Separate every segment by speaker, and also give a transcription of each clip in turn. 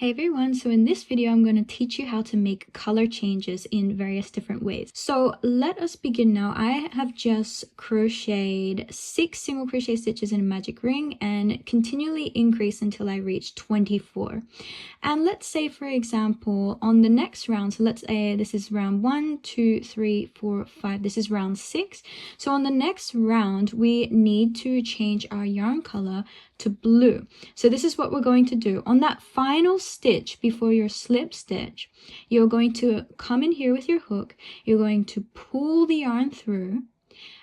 Speaker 1: Hey everyone, so in this video I'm going to teach you how to make color changes in various different ways. So let us begin now. I have just crocheted 6 single crochet stitches in a magic ring and continually increase until I reach 24. And let's say, for example, on the next round, so let's say this is round 1, 2, 3, 4, 5, this is round 6. So on the next round we need to change our yarn color to blue. So this is what we're going to do. On that final stitch before your slip stitch, you're going to come in here with your hook, you're going to pull the yarn through,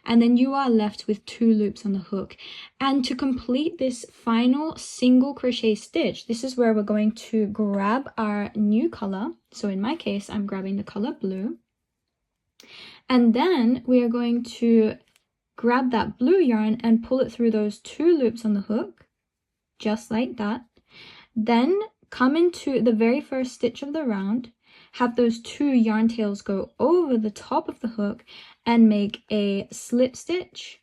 Speaker 1: and then you are left with 2 loops on the hook. And to complete this final single crochet stitch, this is where we're going to grab our new color. So in my case, I'm grabbing the color blue. And then we are going to grab that blue yarn and pull it through those 2 loops on the hook, just like that. Then come into the very first stitch of the round, have those 2 yarn tails go over the top of the hook and make a slip stitch,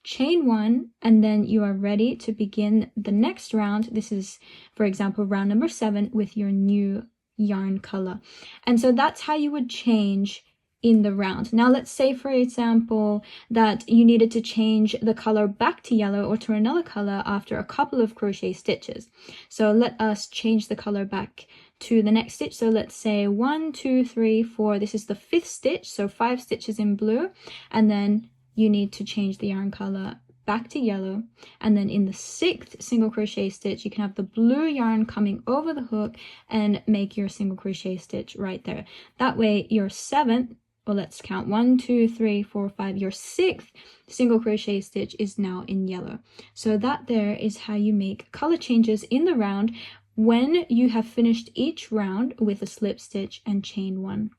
Speaker 1: chain 1, and then you are ready to begin the next round. This is, for example, round number 7 with your new yarn color. And so that's how you would change in the round. Now let's say, for example, that you needed to change the color back to yellow or to another color after a couple of crochet stitches. So let us change the color back to the next stitch. So let's say 1, 2, 3, 4, this is the 5th stitch, so 5 stitches in blue, and then you need to change the yarn color back to yellow, and then in the 6th single crochet stitch you can have the blue yarn coming over the hook and make your single crochet stitch right there. That way your 7th, well, let's count 1, 2, 3, 4, 5. Your 6th single crochet stitch is now in yellow. So that there is how you make color changes in the round when you have finished each round with a slip stitch and chain 1.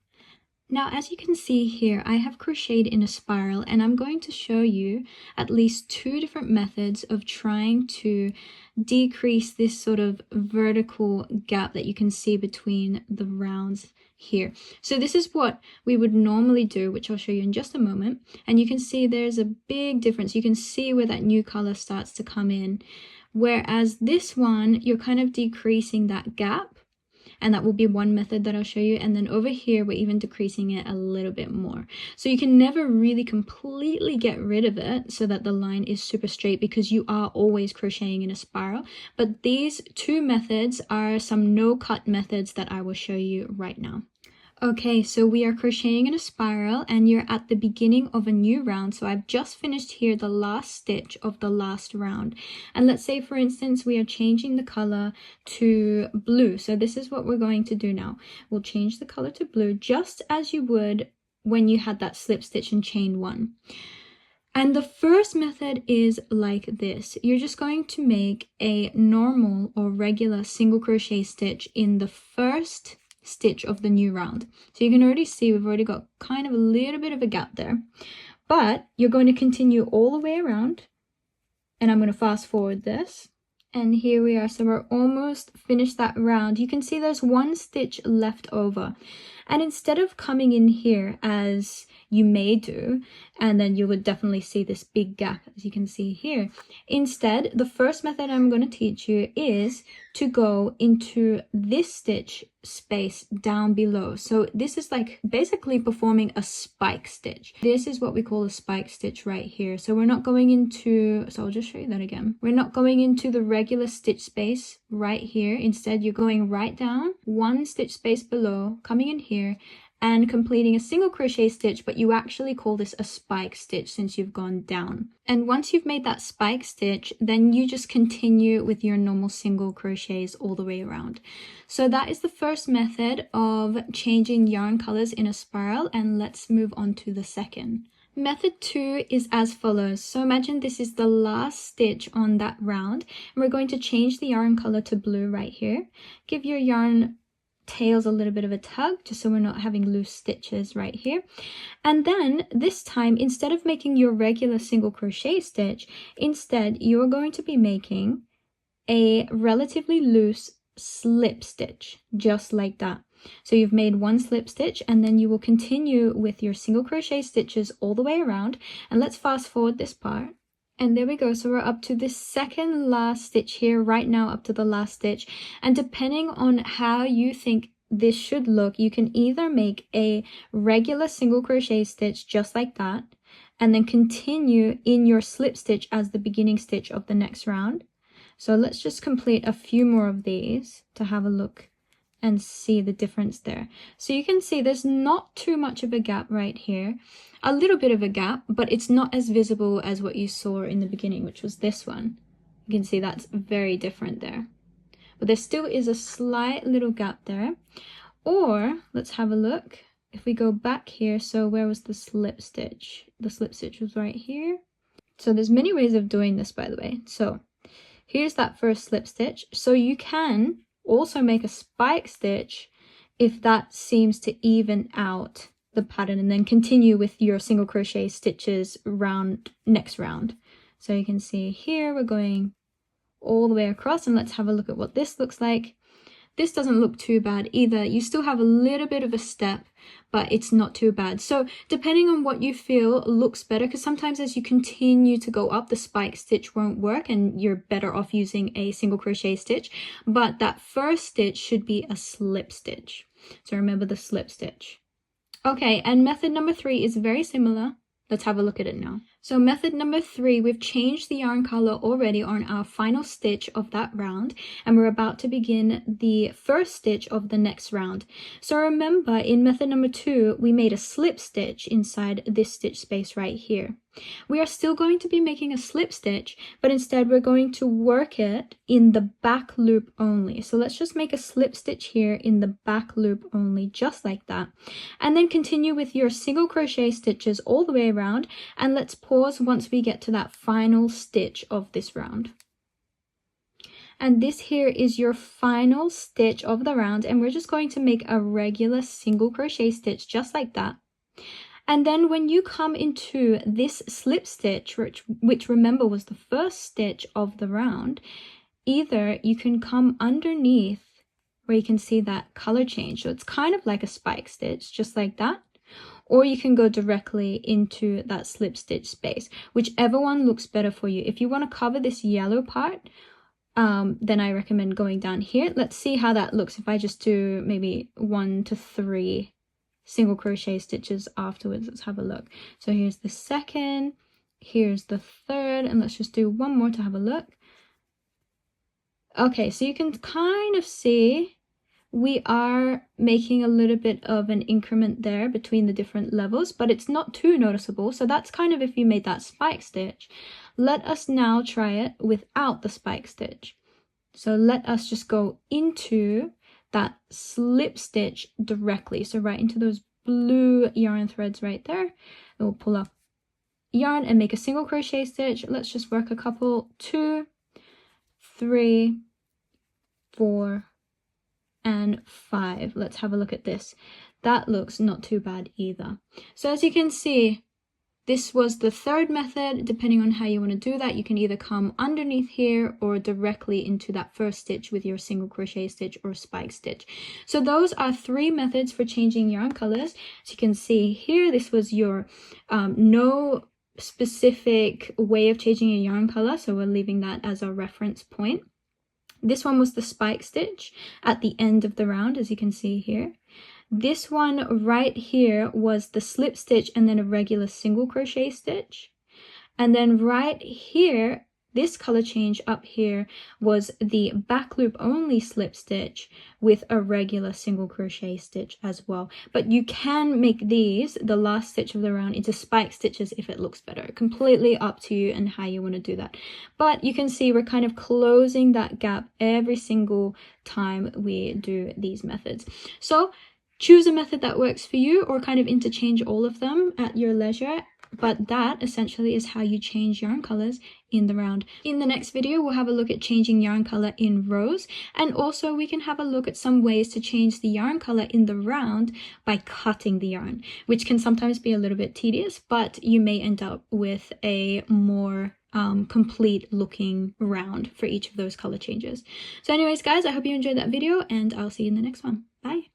Speaker 1: Now, as you can see here, I have crocheted in a spiral, and I'm going to show you at least 2 different methods of trying to decrease this sort of vertical gap that you can see between the rounds here. So this is what we would normally do, which I'll show you in just a moment. And you can see there's a big difference. You can see where that new color starts to come in. Whereas this one, you're kind of decreasing that gap. And that will be one method that I'll show you. And then over here, we're even decreasing it a little bit more. So you can never really completely get rid of it so that the line is super straight, because you are always crocheting in a spiral. But these 2 methods are some no-cut methods that I will show you right now. Okay, so we are crocheting in a spiral and you're at the beginning of a new round. So I've just finished here the last stitch of the last round. And let's say, for instance, we are changing the color to blue. So this is what we're going to do now. We'll change the color to blue just as you would when you had that slip stitch and chain 1. And the first method is like this. You're just going to make a normal or regular single crochet stitch in the first stitch of the new round. So you can already see we've already got kind of a little bit of a gap there, but you're going to continue all the way around, and I'm going to fast forward this, and here we are. So we're almost finished that round. You can see there's 1 stitch left over, and instead of coming in here as you may do, and then you would definitely see this big gap as you can see here. Instead, the first method I'm going to teach you is to go into this stitch space down below. So this is like basically performing a spike stitch. This is what we call a spike stitch right here. So we're not going into, so I'll just show you that again. We're not going into the regular stitch space right here. Instead, you're going right down 1 stitch space below, coming in here, and completing a single crochet stitch, but you actually call this a spike stitch since you've gone down. And once you've made that spike stitch, then you just continue with your normal single crochets all the way around. So that is the first method of changing yarn colors in a spiral, and let's move on to the second. Method 2 is as follows. So imagine this is the last stitch on that round, and we're going to change the yarn color to blue right here. Give your yarn tails a little bit of a tug just so we're not having loose stitches right here. And then this time, instead of making your regular single crochet stitch, instead you're going to be making a relatively loose slip stitch, just like that. So you've made 1 slip stitch, and then you will continue with your single crochet stitches all the way around. And let's fast forward this part. And there we go. So we're up to the second last stitch here right now, up to the last stitch. And depending on how you think this should look, you can either make a regular single crochet stitch just like that, and then continue in your slip stitch as the beginning stitch of the next round. So let's just complete a few more of these to have a look and see the difference there. So you can see there's not too much of a gap right here, a little bit of a gap, but it's not as visible as what you saw in the beginning, which was this one. You can see that's very different there, but there still is a slight little gap there. Or let's have a look. If we go back here, so where was the slip stitch? The slip stitch was right here. So there's many ways of doing this, by the way. So here's that first slip stitch. So you can also make a spike stitch if that seems to even out the pattern, and then continue with your single crochet stitches next round. So you can see here we're going all the way across, and let's have a look at what this looks like. This doesn't look too bad either. You still have a little bit of a step, but it's not too bad. So depending on what you feel looks better, because sometimes as you continue to go up, the spike stitch won't work and you're better off using a single crochet stitch. But that first stitch should be a slip stitch. So remember the slip stitch. Okay, and method number 3 is very similar. Let's have a look at it now. So method number 3, we've changed the yarn color already on our final stitch of that round, and we're about to begin the first stitch of the next round. So remember, in method number 2, we made a slip stitch inside this stitch space right here. We are still going to be making a slip stitch, but instead we're going to work it in the back loop only. So let's just make a slip stitch here in the back loop only, just like that. And then continue with your single crochet stitches all the way around, and let's pause once we get to that final stitch of this round. And this here is your final stitch of the round, and we're just going to make a regular single crochet stitch just like that. And then when you come into this slip stitch, which remember was the first stitch of the round, either you can come underneath where you can see that color change. So it's kind of like a spike stitch, just like that. Or you can go directly into that slip stitch space, whichever one looks better for you. If you want to cover this yellow part, then I recommend going down here. Let's see how that looks if I just do maybe 1 to 3 single crochet stitches afterwards. Let's have a look. So here's the second, here's the third, and let's just do one more to have a look. Okay, so you can kind of see we are making a little bit of an increment there between the different levels, but it's not too noticeable. So that's kind of if you made that spike stitch. Let us now try it without the spike stitch. So let us just go into that slip stitch directly, so right into those blue yarn threads right there. We'll pull up yarn and make a single crochet stitch. Let's just work a couple, 2, 3, 4, and 5. Let's have a look at this. That looks not too bad either. So as you can see, this was the third method. Depending on how you want to do that, you can either come underneath here or directly into that first stitch with your single crochet stitch or spike stitch. So those are 3 methods for changing yarn colors. As you can see here, this was your no specific way of changing a yarn color, so we're leaving that as our reference point. This one was the spike stitch at the end of the round, as you can see here. This one right here was the slip stitch and then a regular single crochet stitch. And then right here, this color change up here was the back loop only slip stitch with a regular single crochet stitch as well. But you can make these, the last stitch of the round, into spike stitches if it looks better. Completely up to you and how you want to do that. But you can see we're kind of closing that gap every single time we do these methods. So choose a method that works for you, or kind of interchange all of them at your leisure. But that essentially is how you change yarn colors in the round. In the next video, we'll have a look at changing yarn color in rows, and also we can have a look at some ways to change the yarn color in the round by cutting the yarn, which can sometimes be a little bit tedious, but you may end up with a more complete looking round for each of those color changes. So anyways, guys, I hope you enjoyed that video, and I'll see you in the next one. Bye.